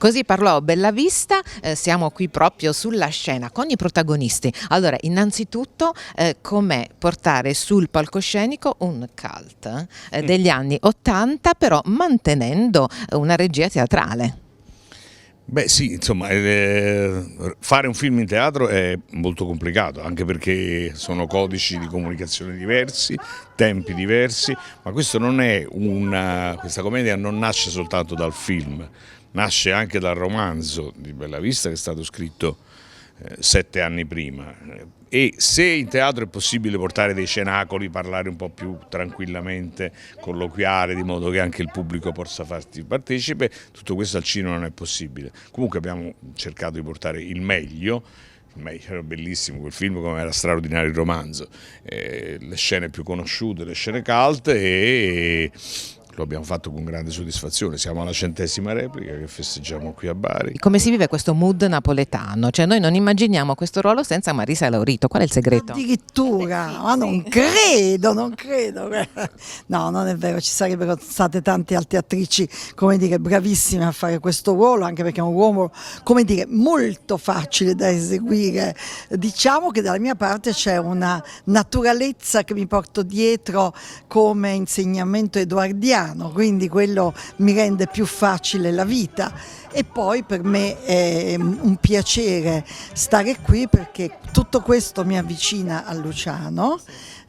Così parlò Bellavista, siamo qui proprio sulla scena con i protagonisti. Allora, innanzitutto, com'è portare sul palcoscenico un cult degli anni '80, però mantenendo una regia teatrale? Beh sì, insomma, fare un film in teatro è molto complicato, anche perché sono codici di comunicazione diversi, tempi diversi, ma questo non è questa commedia non nasce soltanto dal film, nasce anche dal romanzo di Bellavista che è stato scritto 7 anni prima. E se in teatro è possibile portare dei cenacoli, parlare un po' più tranquillamente, colloquiare, di modo che anche il pubblico possa farsi partecipe, tutto questo al cinema non è possibile. Comunque abbiamo cercato di portare il meglio era bellissimo quel film, come era straordinario il romanzo, le scene più conosciute, le scene cult, e lo abbiamo fatto con grande soddisfazione. Siamo alla 100ª replica che festeggiamo qui a Bari. Come si vive questo mood napoletano? Cioè noi non immaginiamo questo ruolo senza Marisa Laurito, qual è il segreto? Addirittura, ma non credo. No, non è vero, ci sarebbero state tante altre attrici, come dire, bravissime a fare questo ruolo, anche perché è un ruolo, come dire, molto facile da eseguire. Diciamo che dalla mia parte c'è una naturalezza che mi porto dietro come insegnamento edoardiano, quindi quello mi rende più facile la vita. E poi per me è un piacere stare qui perché tutto questo mi avvicina a Luciano.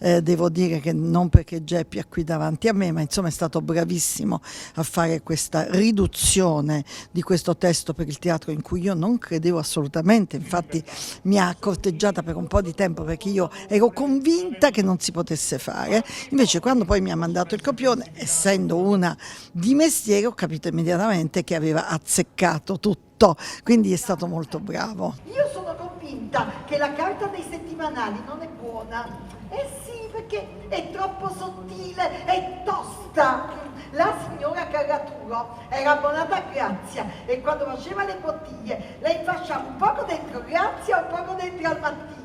Devo dire che non perché Geppi è qui davanti a me, ma insomma è stato bravissimo a fare questa riduzione di questo testo per il teatro in cui io non credevo assolutamente, infatti mi ha corteggiata per un po' di tempo perché io ero convinta che non si potesse fare, invece quando poi mi ha mandato il copione, essendo una di mestiere, ho capito immediatamente che aveva azzeccato tutto, quindi è stato molto bravo. Io sono convinta che la carta dei settimanali non è buona. Eh sì, perché è troppo sottile, è tosta. La signora Carraturo era abbonata a Grazia e quando faceva le bottiglie lei faceva un poco dentro Grazia e un poco dentro al mattino.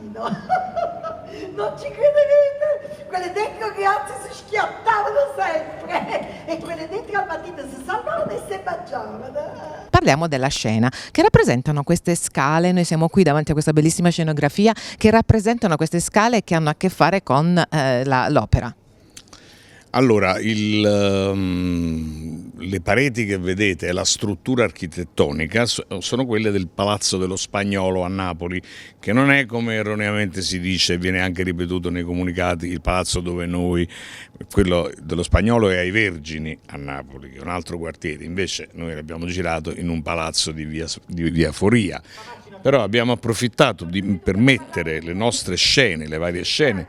Non ci crederete? Quelle dentro Grazia si schiattavano sempre e quelle dentro al mattino si salvavano e si mangiavano. Parliamo della scena, che rappresentano queste scale, noi siamo qui davanti a questa bellissima scenografia, che rappresentano queste scale che hanno a che fare con l'opera. Allora, le pareti che vedete e la struttura architettonica sono quelle del Palazzo dello Spagnolo a Napoli, che non è, come erroneamente si dice, viene anche ripetuto nei comunicati, il palazzo dove noi, quello dello Spagnolo è ai Vergini a Napoli, che è un altro quartiere, invece noi l'abbiamo girato in un palazzo di via Foria. Però abbiamo approfittato per mettere le nostre scene, le varie scene,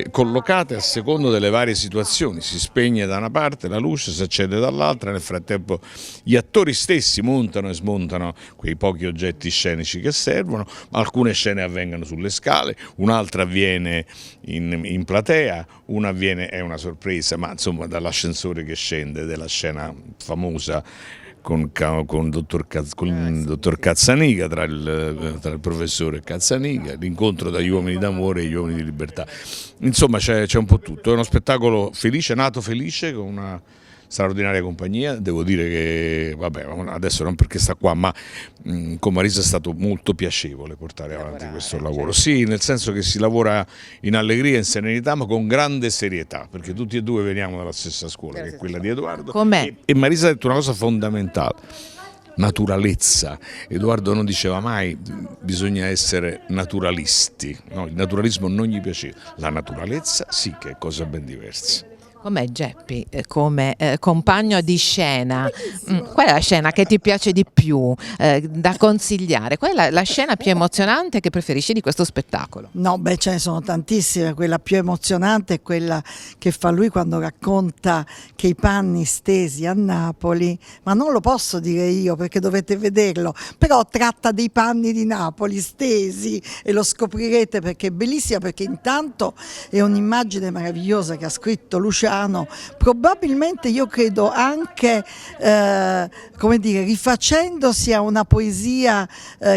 collocate a secondo delle varie situazioni. Si spegne da una parte la luce, si accende dall'altra, nel frattempo gli attori stessi montano e smontano quei pochi oggetti scenici che servono, alcune scene avvengono sulle scale, un'altra avviene in platea, una avviene, è una sorpresa, ma insomma dall'ascensore che scende, della scena famosa con il dottor Cazzaniga, tra il professore Cazzaniga, l'incontro tra gli uomini d'amore e gli uomini di libertà. Insomma c'è un po' tutto, è uno spettacolo felice, nato felice, con una straordinaria compagnia. Devo dire che, vabbè, adesso non perché sta qua, ma con Marisa è stato molto piacevole portare avanti questo lavoro. Sì, nel senso che si lavora in allegria, in serenità, ma con grande serietà, perché tutti e due veniamo dalla stessa scuola, che è quella di Edoardo. E Marisa ha detto una cosa fondamentale: naturalezza. Edoardo non diceva mai bisogna essere naturalisti, no, il naturalismo non gli piaceva, la naturalezza sì che è cosa ben diversa. Com'è Geppi come compagno di scena? Qual è la scena che ti piace di più da consigliare? Qual è la scena più emozionante che preferisci di questo spettacolo? No, beh, ce ne sono tantissime. Quella più emozionante è quella che fa lui quando racconta che i panni stesi a Napoli, ma non lo posso dire io perché dovete vederlo, però tratta dei panni di Napoli stesi e lo scoprirete perché è bellissima, perché intanto è un'immagine meravigliosa che ha scritto Luciano. Probabilmente io credo anche come dire, rifacendosi a una poesia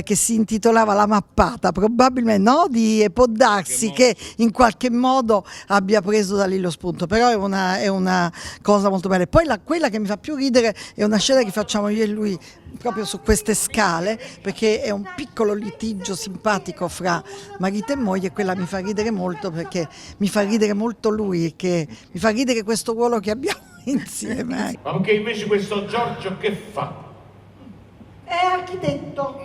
che si intitolava La mappata, probabilmente, no? Può darsi che in qualche modo abbia preso da lì lo spunto, però è una cosa molto bella. Poi quella che mi fa più ridere è una scena che facciamo io e lui proprio su queste scale, perché è un piccolo litigio simpatico fra marito e moglie, e quella mi fa ridere molto, perché mi fa ridere molto lui, che mi fa ridere questo ruolo che abbiamo insieme. Ma perché invece questo Giorgio che fa? È architetto,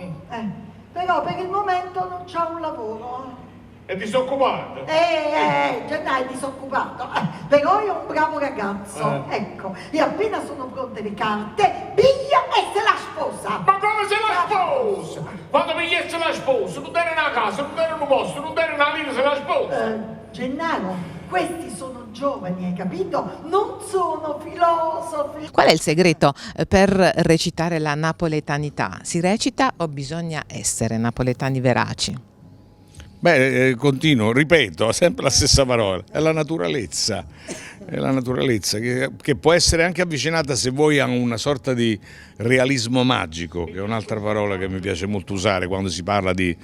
però per il momento non c'ha un lavoro. È disoccupato? Gennaro è disoccupato, però è un bravo ragazzo, ecco, e appena sono pronte le carte, piglia e se la sposa. Ma come se la sposa? Quando pigliasse la sposa, non era una casa, non era un posto, non era una linea, se la sposa. Gennaro, questi sono giovani, hai capito? Non sono filosofi. Qual è il segreto per recitare la napoletanità? Si recita o bisogna essere napoletani veraci? Beh, continuo, ripeto, sempre la stessa parola, è la naturalezza che può essere anche avvicinata, se vuoi, a una sorta di realismo magico, che è un'altra parola che mi piace molto usare quando si parla di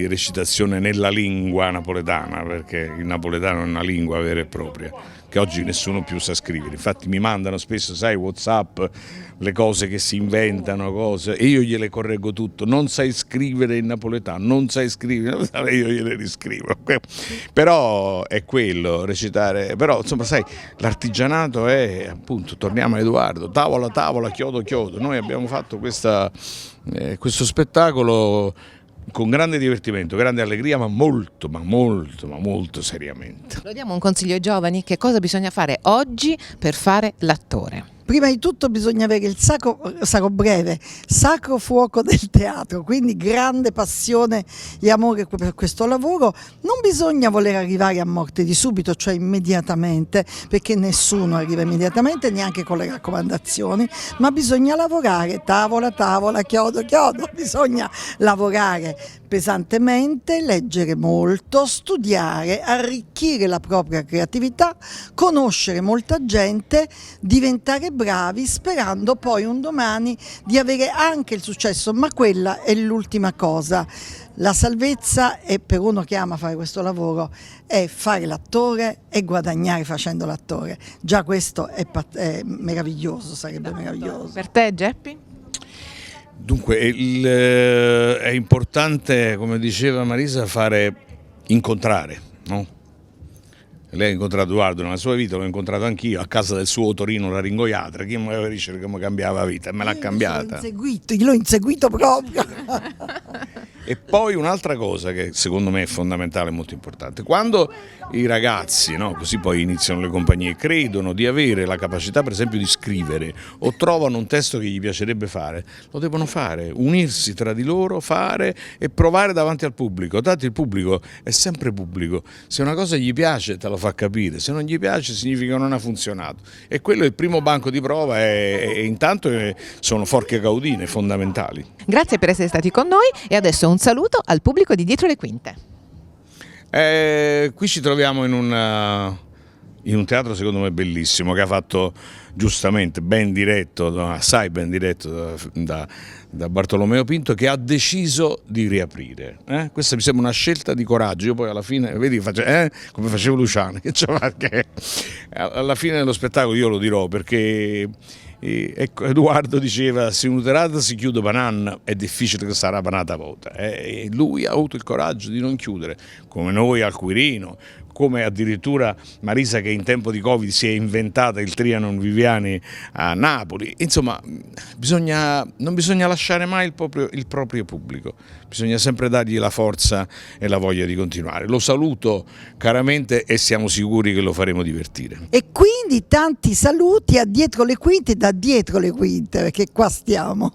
recitazione nella lingua napoletana, perché il napoletano è una lingua vera e propria, che oggi nessuno più sa scrivere. Infatti mi mandano spesso, sai, WhatsApp, le cose che si inventano, cose, e io gliele correggo tutto. Non sai scrivere in napoletano, non sai scrivere, io gliele riscrivo. Però è quello, recitare. Però insomma, sai, l'artigianato è, appunto, torniamo a Edoardo, tavola, tavola, chiodo, chiodo. Noi abbiamo fatto questo spettacolo con grande divertimento, grande allegria, ma molto seriamente. Lo diamo un consiglio ai giovani: che cosa bisogna fare oggi per fare l'attore? Prima di tutto bisogna avere il sacro breve, sacro fuoco del teatro, quindi grande passione e amore per questo lavoro. Non bisogna voler arrivare a morte di subito, cioè immediatamente, perché nessuno arriva immediatamente, neanche con le raccomandazioni, ma bisogna lavorare, tavola, tavola, chiodo, chiodo, bisogna lavorare pesantemente, leggere molto, studiare, arricchire la propria creatività, conoscere molta gente, diventare bravi, sperando poi un domani di avere anche il successo, ma quella è l'ultima cosa. La salvezza è, per uno che ama fare questo lavoro, è fare l'attore e guadagnare facendo l'attore. Già questo è meraviglioso, sarebbe meraviglioso. Per te, Geppi? Dunque, è importante, come diceva Marisa, incontrare, no? Lei ha incontrato Edoardo nella sua vita, l'ho incontrato anch'io a casa del suo Torino Laringoiatra. Chi mi aveva detto che mi cambiava la vita? Me l'ha cambiata. Io l'ho inseguito proprio. E poi un'altra cosa che secondo me è fondamentale e molto importante: quando i ragazzi, no, così poi iniziano le compagnie, credono di avere la capacità per esempio di scrivere o trovano un testo che gli piacerebbe fare, lo devono fare, unirsi tra di loro, fare e provare davanti al pubblico. Tanto il pubblico è sempre pubblico, se una cosa gli piace te lo fa capire, se non gli piace significa che non ha funzionato, e quello è il primo banco di prova, e intanto sono forche caudine fondamentali. Grazie per essere stati con noi, e adesso un saluto al pubblico di Dietro le Quinte. Qui ci troviamo in un teatro secondo me bellissimo, che ha fatto giustamente, ben diretto, assai ben diretto da Bartolomeo Pinto, che ha deciso di riaprire. Questa mi sembra una scelta di coraggio. Io poi alla fine, vedi, come facevo Luciano, che alla fine dello spettacolo io lo dirò, perché ecco, Edoardo diceva: se un'uterata si chiude banana è difficile che sarà banata vuota, e lui ha avuto il coraggio di non chiudere, come noi al Quirino, come addirittura Marisa, che in tempo di Covid si è inventata il Trianon Viviani a Napoli. Insomma, non bisogna lasciare mai il proprio pubblico, bisogna sempre dargli la forza e la voglia di continuare. Lo saluto caramente e siamo sicuri che lo faremo divertire. E quindi tanti saluti a Dietro le Quinte, da Dietro le Quinte, perché qua stiamo.